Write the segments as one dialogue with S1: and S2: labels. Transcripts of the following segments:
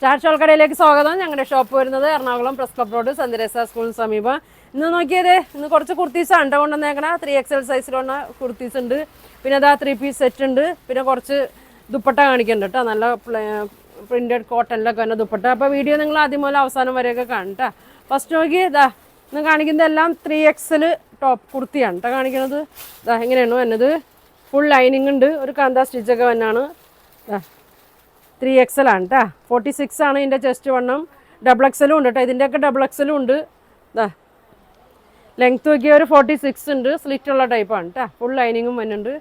S1: Star shawl കടയിലേക്ക് സ്വാഗതം. ഞങ്ങളുടെ ഷോപ്പ് വരുന്നത് Ernakulam press club road saint സ്കൂളിന് സമീപം. ഇന്ന് നോക്കിയതേ, ഇന്ന് കുറച്ച് കുർത്തീസാണ് കേട്ടോ കൊണ്ടുവന്നേക്കണ. 3XL സൈസിലുള്ള കുർത്തീസ് ഉണ്ട്. പിന്നെ അതാ 3 പീസ് സെറ്റ് ഉണ്ട്. പിന്നെ കുറച്ച് ദുപ്പട്ട കാണിക്കുന്നുണ്ട് കേട്ടോ. നല്ല പ്രിന്റഡ് കോട്ടണിലൊക്കെ തന്നെ ദുപ്പട്ട. അപ്പോൾ വീഡിയോ നിങ്ങൾ ആദ്യം മുതൽ അവസാനം വരെയൊക്കെ കാണും കേട്ടോ. ഫസ്റ്റ് നോക്കി ഇതാ ഇന്ന് കാണിക്കുന്നത് എല്ലാം 3XL ടോപ്പ് കുർത്തിയാണ് കേട്ടോ കാണിക്കുന്നത്. ഇതാ എങ്ങനെയാണ് വന്നത്, ഫുൾ ലൈനിങ് ഉണ്ട്, ഒരു കാന്ത സ്റ്റിച്ചൊക്കെ വന്നാണ്. 3XL ആണ് കേട്ടോ. 46 ആണ് ഇതിൻ്റെ ചെസ്റ്റ് വണ്ണം. XXL ഉണ്ട് കേട്ടോ. ഇതിൻ്റെയൊക്കെ XXL ഉണ്ട്. ഇതാ ലെങ്ത്ത് നോക്കിയ ഒരു 46 ഉണ്ട്. സ്ലിറ്റുള്ള ടൈപ്പാണ് കേട്ടോ. ഫുൾ ലൈനിങ്ങും വന്നുണ്ട്.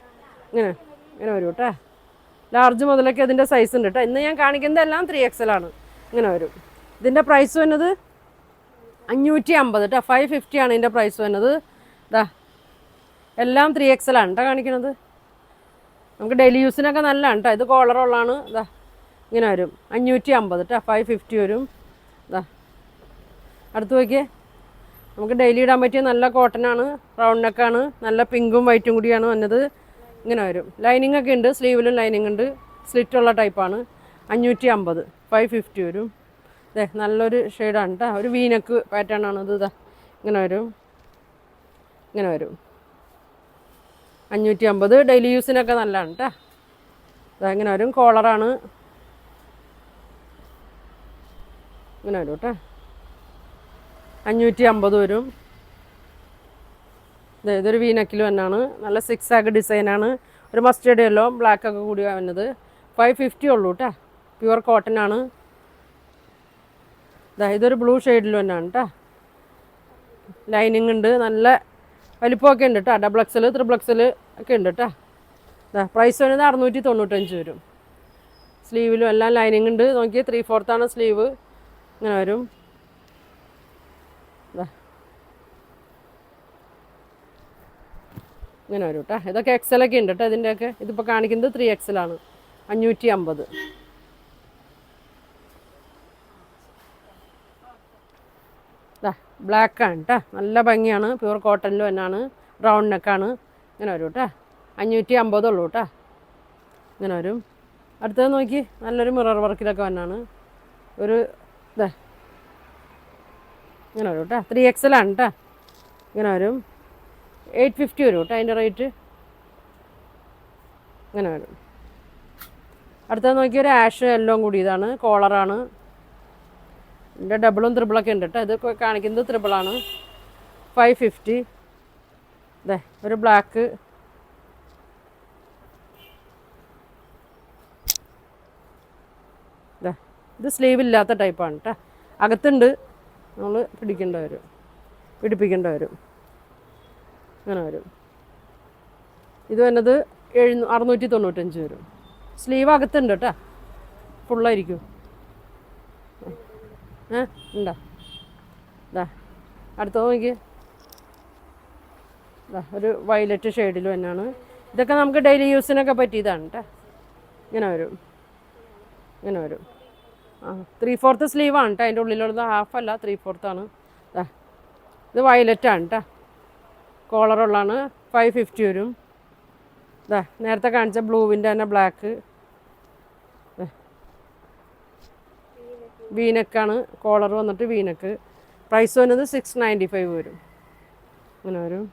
S1: ഇങ്ങനെ ഇങ്ങനെ വരും കേട്ടോ. ലാർജ് മുതലൊക്കെ ഇതിൻ്റെ സൈസ് ഉണ്ട് കേട്ടോ. ഇന്ന് ഞാൻ കാണിക്കുന്നതെല്ലാം 3XL ആണ്. ഇങ്ങനെ വരും. ഇതിൻ്റെ പ്രൈസ് വന്നത് 550 കേട്ടോ. 550 ആണ് ഇതിൻ്റെ പ്രൈസ് വന്നത്. ഇതാ എല്ലാം 3XL ആണ് കേട്ടോ കാണിക്കുന്നത്. നമുക്ക് ഡെയിലി യൂസിനൊക്കെ നല്ലതാണ് കേട്ടോ. ഇത് കോളറുള്ളതാണ്. ഇതാ ഇങ്ങനെ വരും. 550 കേട്ടോ. 550 വരും. ഇതാ അടുത്ത് നോക്കിയേ, നമുക്ക് ഡെയിലി ഇടാൻ പറ്റിയ നല്ല കോട്ടനാണ്. റൗണ്ട് നെക്കാണ്. നല്ല പിങ്കും വൈറ്റും കൂടിയാണ് വന്നത്. ഇങ്ങനെ വരും. ലൈനിങ് ഒക്കെ ഉണ്ട്. സ്ലീവിലും ലൈനിങ് ഉണ്ട്. സ്ലിറ്റുള്ള ടൈപ്പാണ്. 550. 550 വരും. ഇതേ നല്ലൊരു ഷെയ്ഡാണ് കേട്ടോ. ഒരു വീനക്ക് പാറ്റേൺ ആണ് ഇത്. ഇതാ ഇങ്ങനെ വരും. ഇങ്ങനെ വരും. 550. ഡെയിലി യൂസിനൊക്കെ നല്ലതാണ് കേട്ടോ. ഇതാ ഇങ്ങനെ വരും. കോളറാണ്. ഇങ്ങനെ വരും കേട്ടോ. 550 വരും. ഇതൊരു വീനക്കിൽ തന്നെയാണ്. നല്ല 6 ആഗ് ഡിസൈനാണ്. ഒരു മസ്റ്റേർഡ് യെല്ലോ ബ്ലാക്ക് ഒക്കെ കൂടി വന്നത്. 550 ഉള്ളൂ കേട്ടോ. പ്യുവർ കോട്ടൺ ആണ്. ഇതൊരു ബ്ലൂ ഷെയ്ഡിൽ തന്നെയാണ് കേട്ടോ. ലൈനിങ് ഉണ്ട്. നല്ല വലിപ്പമൊക്കെ ഉണ്ട് കേട്ടോ. XXL XXL ഒക്കെ ഉണ്ട് കേട്ടോ. പ്രൈസ് വരുന്നത് 695 വരും. സ്ലീവിലും എല്ലാം ലൈനിങ് ഉണ്ട്. നോക്കിയാൽ 3/4 ആണ് സ്ലീവ്. ഇങ്ങനെ വരും. ഇങ്ങനെ വരും കേട്ടോ. ഇതൊക്കെ XL ഒക്കെ ഉണ്ട് കേട്ടോ. ഇതിൻ്റെയൊക്കെ ഇതിപ്പോൾ കാണിക്കുന്നത് 3XL ആണ്. 550. ബ്ലാക്കാണ് കേട്ടോ. നല്ല ഭംഗിയാണ്. പ്യുവർ കോട്ടണിൽ തന്നെയാണ്. റൗണ്ട് നെക്കാണ്. ഇങ്ങനെ വരും കേട്ടോ. 550 ഉള്ളൂ കേട്ടോ. ഇങ്ങനെ വരും. അടുത്തത് നോക്കി, നല്ലൊരു മിറർ വർക്കിലൊക്കെ വന്നാണ്. ഒരു ഇങ്ങനെ വരും കേട്ടോ. 3XL ആണ് കേട്ടോ. ഇങ്ങനെ വരും. 850 വരും കേട്ടോ അതിൻ്റെ റേറ്റ്. ഇങ്ങനെ വരും. അടുത്തത് നോക്കി, ഒരു ആഷ് എല്ലാം കൂടി ഇതാണ്. കോളറാണ്. ഇതിൻ്റെ ഡബിളും ത്രിബിളൊക്കെ ഉണ്ട് കേട്ടോ. ഇത് കാണിക്കുന്നത് ത്രിബിളാണ്. 550. ഒരു ബ്ലാക്ക്. ഇത് സ്ലീവ് ഇല്ലാത്ത ടൈപ്പാണ് കേട്ടോ. അകത്തുണ്ട്. നമ്മൾ പിടിപ്പിക്കേണ്ട വരും. അങ്ങനെ വരും. ഇത് വന്നത് 695 വരും. സ്ലീവ് അകത്തുണ്ട് കേട്ടോ. ഫുള്ളായിരിക്കും. ഉണ്ടോ? അടുത്ത നോക്കി. ഒരു വയലറ്റ് ഷെയ്ഡിൽ തന്നെയാണ്. ഇതൊക്കെ നമുക്ക് ഡെയിലി യൂസിനൊക്കെ പറ്റിയതാണ് കേട്ടോ. ഇങ്ങനെ വരും. ഇങ്ങനെ വരും. 3/4 സ്ലീവാണ് കേട്ടോ. അതിൻ്റെ ഉള്ളിലുള്ളത് ഹാഫല്ല, 3/4 ആണ്. ഇത് വയലറ്റാണ് കേട്ടോ. കോളറുള്ളതാണ്. 550 വരും. നേരത്തെ കാണിച്ച ബ്ലൂവിൻ്റെ തന്നെ ബ്ലാക്ക്. വീനക്കാണ്. കോളർ വന്നിട്ട് വീനക്ക്. പ്രൈസ് വന്നത് 695 വരും. അങ്ങനെ വരും.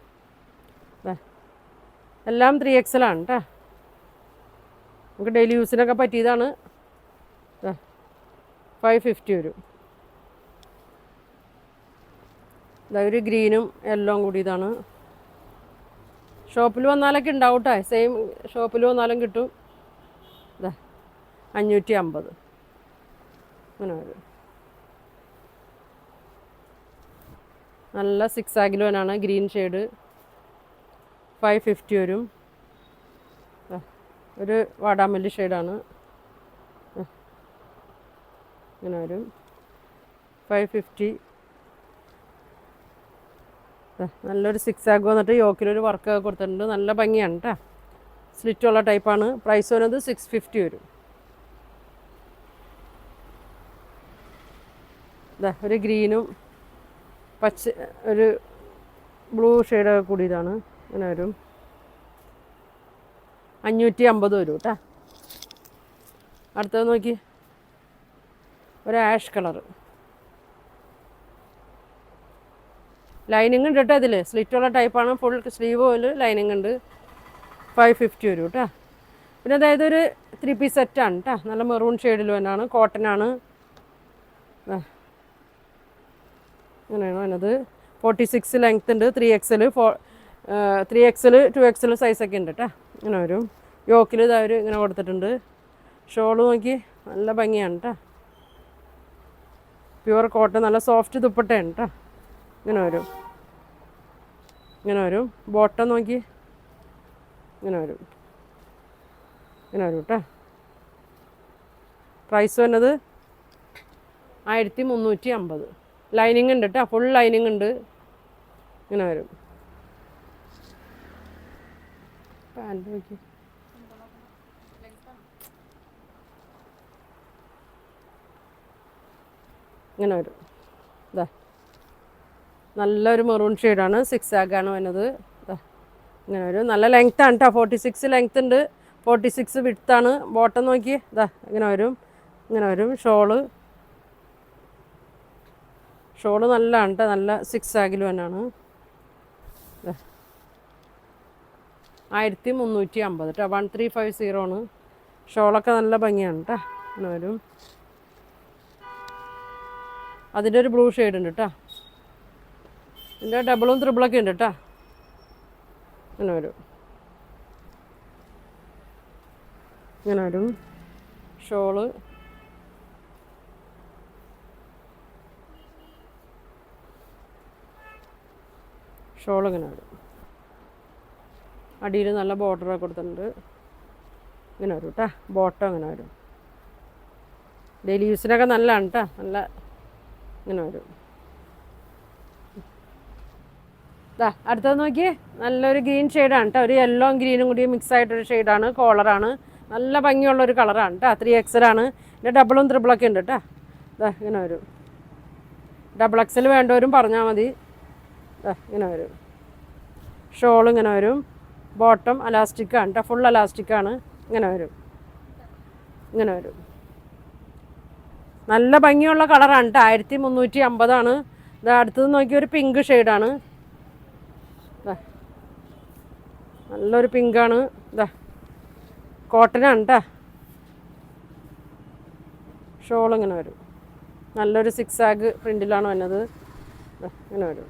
S1: എല്ലാം 3XL ആണ് കേട്ടോ. നമുക്ക് ഡെയിലി യൂസിനൊക്കെ പറ്റിയതാണ്. 550 വരും. ഒരു ഗ്രീനും യെല്ലോയും കൂടി ഇതാണ്. ഷോപ്പിൽ വന്നാലൊക്കെ ഉണ്ടാവും കേട്ടോ. സെയിം ഷോപ്പിൽ വന്നാലും കിട്ടും. 550. അങ്ങനെ വരും. നല്ല 6 ആഗിൽ തന്നെയാണ്. Green shade. 550 വരും. ഒരു വാടാമല്ലി ഷെയ്ഡാണ്. ഇങ്ങനെ വരും. 550. നല്ലൊരു 6 ആഗ് വന്നിട്ട് യോക്കിലൊരു വർക്കൊക്കെ കൊടുത്തിട്ടുണ്ട്. നല്ല ഭംഗിയാണ് കേട്ടോ. സ്ലിറ്റുള്ള ടൈപ്പാണ്. പ്രൈസ് വരുന്നത് 650 വരും. ഒരു ഗ്രീനും ഒരു ബ്ലൂ ഷെയ്ഡൊക്കെ കൂടി ഇതാണ്. ഇങ്ങനെ വരും. 550 വരും കേട്ടോ. അടുത്തത് നോക്കി, ഒരു ആഷ് കളറ്. ലൈനിങ് ഉണ്ട് കേട്ടോ ഇതിൽ, സ്ലിറ്റുള്ള ടൈപ്പാണ്. ഫുൾ സ്ലീവ് പോലെ ലൈനിങ് ഉണ്ട്. 550 വരും കേട്ടോ. പിന്നെ അതായത് ഒരു 3 പീസ് സെറ്റാണ് കേട്ടോ. നല്ല മെറൂൺ ഷെയ്ഡിൽ തന്നെയാണ്, കോട്ടനാണ്. അങ്ങനെയാണ് വന്നത്. 46 ലെങ്ത് ഉണ്ട്. 3XL 3XL 2XL സൈസൊക്കെ ഉണ്ട് കേട്ടോ. ഇങ്ങനെ വരും. യോക്കിൽ ഇതവർ ഇങ്ങനെ കൊടുത്തിട്ടുണ്ട്. ഷോള് നോക്കി നല്ല ഭംഗിയാണ് കേട്ടോ. പ്യുവർ കോട്ടൺ, നല്ല സോഫ്റ്റ് ദുപ്പട്ടയാണ് കേട്ടോ. ഇങ്ങനെ വരും, ഇങ്ങനെ വരും. ബോട്ടം നോക്കി ഇങ്ങനെ വരും, ഇങ്ങനെ വരും കേട്ടോ. പ്രൈസ് വന്നത് 1350. ലൈനിങ് ഉണ്ട് കേട്ടോ, ഫുൾ ലൈനിങ് ഉണ്ട്. ഇങ്ങനെ വരും. പാൻറ്റ് നോക്കി ഇങ്ങനെ വരും. ഇതാ നല്ലൊരു മെറൂൺ ഷെയ്ഡാണ്. 6 ആഗാണ് വന്നത്. ഇങ്ങനെ വരും. നല്ല ലെങ്ത്താണ് കേട്ടോ. 46 ലെങ്ത് ഉണ്ട്, 46 വിഡ്ത്താണ്. ബോട്ടം നോക്കി ഇതാ ഇങ്ങനെ വരും, ഇങ്ങനെ വരും. ഷോള് നല്ലതാണ് കേട്ടോ. നല്ല 6 ആഗിൽ തന്നെയാണ്. 1350 കേട്ടോ. 1350 ആണ്. ഷോളൊക്കെ നല്ല ഭംഗിയാണ് കേട്ടോ. ഇങ്ങനെ വരും. അതിൻ്റെ ഒരു ബ്ലൂ ഷെയ്ഡ് ഉണ്ട് കേട്ടോ. ഇതിൻ്റെ ഡബിളും ത്രിബിളൊക്കെ ഉണ്ട് കേട്ടോ. ഇങ്ങനെ വരും, ഇങ്ങനെ വരും. ഷോള് ഇങ്ങനെ വരും. അടിയിൽ നല്ല ബോർഡറൊക്കെ കൊടുത്തിട്ടുണ്ട്. ഇങ്ങനെ വരും കേട്ടോ. ബോട്ടം ഇങ്ങനെ വരും. ഡെയിലി യൂസിനൊക്കെ നല്ലതാണ് കേട്ടോ. നല്ല ഇങ്ങനെ വരും. അടുത്തത് നോക്കിയേ, നല്ലൊരു ഗ്രീൻ ഷെയ്ഡാണ് കേട്ടോ. ഒരു യെല്ലോ ഗ്രീനും കൂടി മിക്സ് ആയിട്ടൊരു ഷെയ്ഡാണ്. കോളറാണ്. നല്ല ഭംഗിയുള്ളൊരു കളറാണ് കേട്ടോ. 3XL ആണ്. ഇതിൻ്റെ ഡബിളും ത്രിബിളൊക്കെ ഉണ്ട് കേട്ടോ. ഇങ്ങനെ വരും. XXL വേണ്ടവരും പറഞ്ഞാൽ മതി. ഇങ്ങനെ വരും. ഷോൾ ഇങ്ങനെ വരും. ബോട്ടം അലാസ്റ്റിക്കാണ് കേട്ടോ. ഫുൾ അലാസ്റ്റിക്കാണ്. ഇങ്ങനെ വരും, ഇങ്ങനെ വരും. നല്ല ഭംഗിയുള്ള കളറാണ് കേട്ടോ. 1350 ഇത് അടുത്തത് നോക്കിയ ഒരു പിങ്ക് ഷെയ്ഡാണ്. നല്ലൊരു പിങ്കാണ്. കോട്ടനാണ് കേട്ടോ. ഷോൾ ഇങ്ങനെ വരും. നല്ലൊരു 6 ആഗ് പ്രിൻറ്റിലാണ് വന്നത്. ഇങ്ങനെ വരും.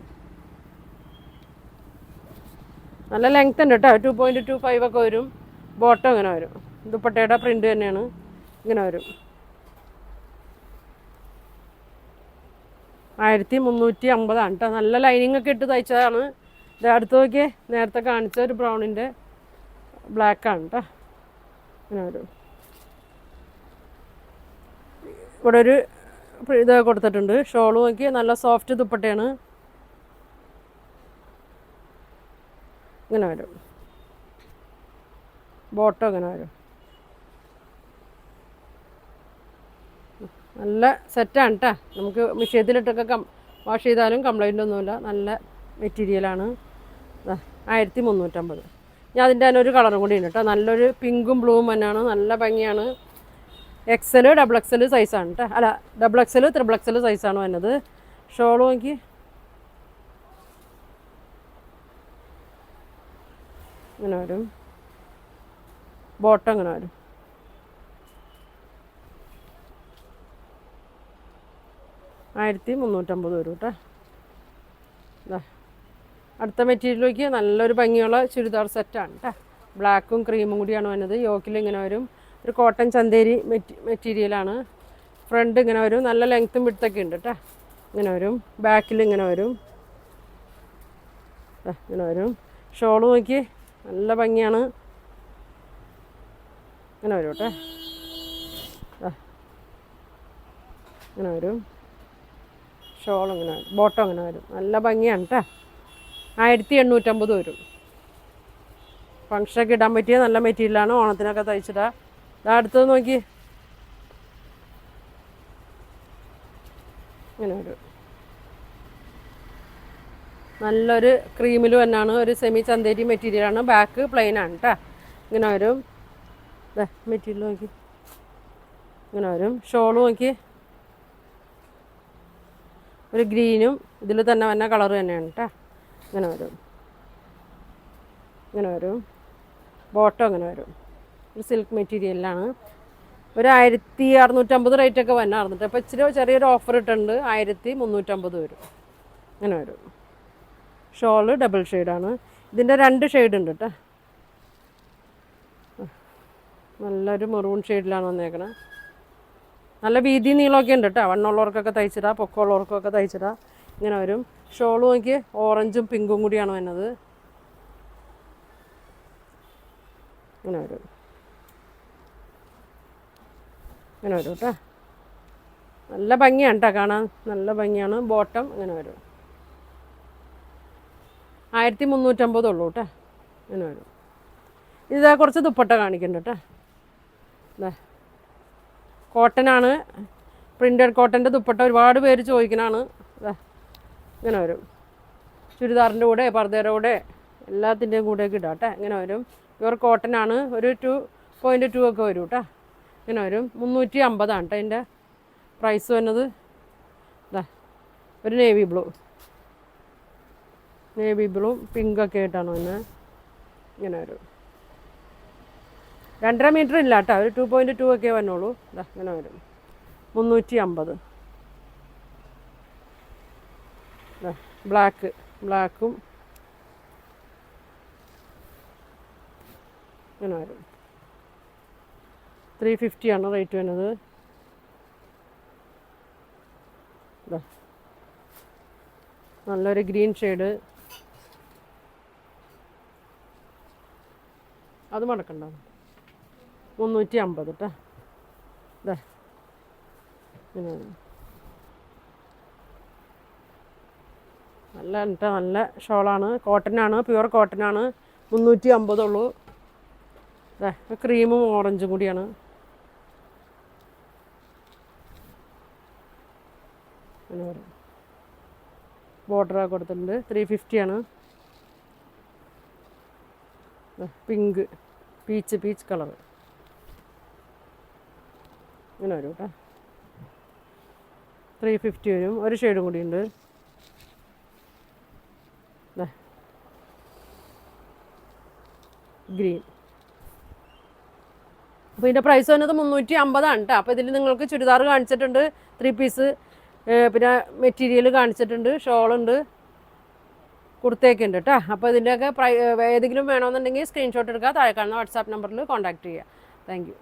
S1: നല്ല ലെങ്ത് ഉണ്ട് കേട്ടോ. 2.25 ഒക്കെ വരും. ബോട്ടം ഇങ്ങനെ വരും. ദുപ്പട്ടയുടെ പ്രിൻ്റ് തന്നെയാണ്. ഇങ്ങനെ വരും. 1350 കേട്ടോ. നല്ല ലൈനിങ് ഒക്കെ ഇട്ട് തയ്ച്ചതാണ്. ഇത് അടുത്ത് നോക്കിയേ, നേരത്തെ കാണിച്ച ഒരു ബ്രൗണിൻ്റെ ബ്ലാക്കാണ് കേട്ടോ. ഇങ്ങനെ വരും. ഇവിടെ ഒരു ഇത് കൊടുത്തിട്ടുണ്ട്. ഷോൾ നോക്കി നല്ല സോഫ്റ്റ് ദുപ്പട്ടയാണ്. ഇങ്ങനെ വരും. ബോട്ടം ഇങ്ങനെ വരും. നല്ല സെറ്റാണ് കേട്ടോ. നമുക്ക് മിഷ്യത്തിലിട്ടൊക്കെ വാഷ് ചെയ്താലും കംപ്ലൈൻ്റ് ഒന്നുമില്ല. നല്ല മെറ്റീരിയലാണ്. 1350. ഞാൻ അതിൻ്റെ തന്നെ ഒരു കളറും കൂടി ഉണ്ട് കേട്ടോ. നല്ലൊരു പിങ്കും ബ്ലൂവും തന്നെയാണ്. നല്ല ഭംഗിയാണ്. XL XXL സൈസാണ് കേട്ടോ. അല്ല, XXL XXL സൈസാണ് വന്നത്. ഷോൾ നോക്കി ഇങ്ങനെ വരും. ബോട്ടം ഇങ്ങനെ വരും. 1350 വരും കേട്ടോ. അടുത്ത മെറ്റീരിയലിലേക്ക് നല്ലൊരു ഭംഗിയുള്ള ചുരിദാർ സെറ്റാണ് കേട്ടോ. ബ്ലാക്കും ക്രീമും കൂടിയാണ് വന്നത്. യോക്കിൽ ഇങ്ങനെ വരും. ഒരു കോട്ടൺ ചന്തേരി മെറ്റീരിയലാണ്. ഫ്രണ്ട് ഇങ്ങനെ വരും. നല്ല ലെങ്ത്തും വിഡ്ത്തൊക്കെ ഉണ്ട് കേട്ടോ. ഇങ്ങനെ വരും. ബാക്കിൽ ഇങ്ങനെ വരും. ഇങ്ങനെ വരും. ഷോൾ നോക്കി നല്ല ഭംഗിയാണ്. ഇങ്ങനെ വരും കേട്ടോ. ഇങ്ങനെ വരും. ഷോൾ ഇങ്ങനെ വരും. ബോട്ടം ഇങ്ങനെ വരും. നല്ല ഭംഗിയാണ് കേട്ടോ. 1850 വരും. ഫങ്ഷനൊക്കെ ഇടാൻ പറ്റിയ നല്ല മെറ്റീരിയലാണ്. ഓണത്തിനൊക്കെ തയ്ച്ചിടാ. അടുത്തത് നോക്കി ഇങ്ങനെ വരും. നല്ലൊരു ക്രീമിൽ തന്നെയാണ്. ഒരു സെമി ചന്തേരി മെറ്റീരിയലാണ്. ബാക്ക് പ്ലെയിനാണ് കേട്ടോ. ഇങ്ങനെ വരും. മെറ്റീരിയൽ നോക്കി ഇങ്ങനെ വരും. ഷോൾ നോക്കി ഒരു ഗ്രീനും ഇതിൽ തന്നെ വന്ന കളർ തന്നെയാണ് കേട്ടോ. ഇങ്ങനെ വരും, ഇങ്ങനെ വരും. ബോട്ടം അങ്ങനെ വരും. ഒരു സിൽക്ക് മെറ്റീരിയലിലാണ്. ഒരു 1650 റേറ്റൊക്കെ വന്നായിരുന്നിട്ട്. അപ്പോൾ ഇച്ചിരി ചെറിയൊരു ഓഫർ ഇട്ടുണ്ട്. 1350 വരും. ഇങ്ങനെ വരും. ഷോള് ഡബിൾ ഷെയ്ഡാണ്. ഇതിൻ്റെ 2 ഷെയ്ഡ് ഉണ്ട് കേട്ടോ. നല്ലൊരു മെറൂൺ ഷെയ്ഡിലാണ് വന്നേക്കണത്. നല്ല വീതി നീളമൊക്കെ ഉണ്ട് കേട്ടോ. വണ്ണമുള്ളവർക്കൊക്കെ തയ്ച്ചിടാം, പൊക്കമുള്ളവർക്കൊക്കെ തയ്ച്ചിടാം. ഇങ്ങനെ വരും. ഷോള് നോക്കി ഓറഞ്ചും പിങ്കും കൂടിയാണ് വരുന്നത്. ഇങ്ങനെ വരും, ഇങ്ങനെ വരും കേട്ടോ. നല്ല ഭംഗിയാണ് കേട്ടോ കാണാൻ, നല്ല ഭംഗിയാണ്. ബോട്ടം ഇങ്ങനെ വരും. 1350 ഉള്ളൂ കേട്ടോ. ഇങ്ങനെ വരും. ഇതാ കുറച്ച് ദുപ്പട്ട കാണിക്കുന്നുണ്ട് കേട്ടോ. ഇതാ കോട്ടനാണ്, പ്രിൻ്റഡ് കോട്ടൻ്റെ ദുപ്പട്ട ഒരുപാട് പേര് ചോദിക്കണതാണ്. ഇതാ ഇങ്ങനെ വരും. ചുരിദാറിൻ്റെ കൂടെ പർദ്ദയുടെ കൂടെ എല്ലാത്തിൻ്റെയും കൂടെയൊക്കെ ഇടാം കേട്ടോ. ഇങ്ങനെ വരും. പ്യുവർ കോട്ടനാണ്. ഒരു 2.2 ഒക്കെ വരും കേട്ടോ. ഇങ്ങനെ വരും. 350 കേട്ടോ അതിൻ്റെ പ്രൈസ് വരുന്നത്. ഇതാ ഒരു നേവി ബ്ലൂ പിങ്കൊക്കെ ആയിട്ടാണ് വന്നത്. ഇങ്ങനെ വരും. 2.5 മീറ്റർ ഇല്ല കേട്ടോ, ഒരു 2.2 ഒക്കെ വന്നോളൂ. ഇതാ ഇങ്ങനെ വരും. 350. ബ്ലാക്കും ഇങ്ങനെ വരും. 350 ആണ് റേറ്റ് വരുന്നത്. നല്ലൊരു ഗ്രീൻ ഷെയ്ഡ്. അത് മടക്കണ്ട. 350 കേട്ടോ. ഇതാ ഇങ്ങനെ നല്ല കേട്ടോ, നല്ല ഷോളാണ്. കോട്ടനാണ്, പ്യുവർ കോട്ടനാണ്. 350 ഉള്ളൂ. ഇതാ ക്രീമും ഓറഞ്ചും കൂടിയാണ്. അങ്ങനെ വരും. ബോർഡറൊക്കെ കൊടുത്തിട്ടുണ്ട്. 350 ആണ്. പിങ്ക് പീച്ച് കളർ ഇങ്ങനെ വരും കേട്ടോ. 350 വരും. ഒരു ഷെയ്ഡും കൂടി ഉണ്ട്. ഗ്രീൻ. അപ്പോൾ ഇതിൻ്റെ പ്രൈസ് വന്നത് 350 കേട്ടോ. അപ്പോൾ ഇതിൽ നിങ്ങൾക്ക് ചുരിദാർ കാണിച്ചിട്ടുണ്ട്, 3 പീസ്, പിന്നെ മെറ്റീരിയൽ കാണിച്ചിട്ടുണ്ട്, ഷോളുണ്ട്, കുർത്തയൊക്കെ ഉണ്ട് കേട്ടോ. അപ്പോൾ ഇതിൻ്റെയൊക്കെ ഏതെങ്കിലും വേണമെന്നുണ്ടെങ്കിൽ സ്ക്രീൻഷോട്ട് എടുക്കുക. താഴെ കാണുന്ന വാട്സാപ്പ് നമ്പറിൽ കോൺടാക്റ്റ് ചെയ്യുക. Thank you.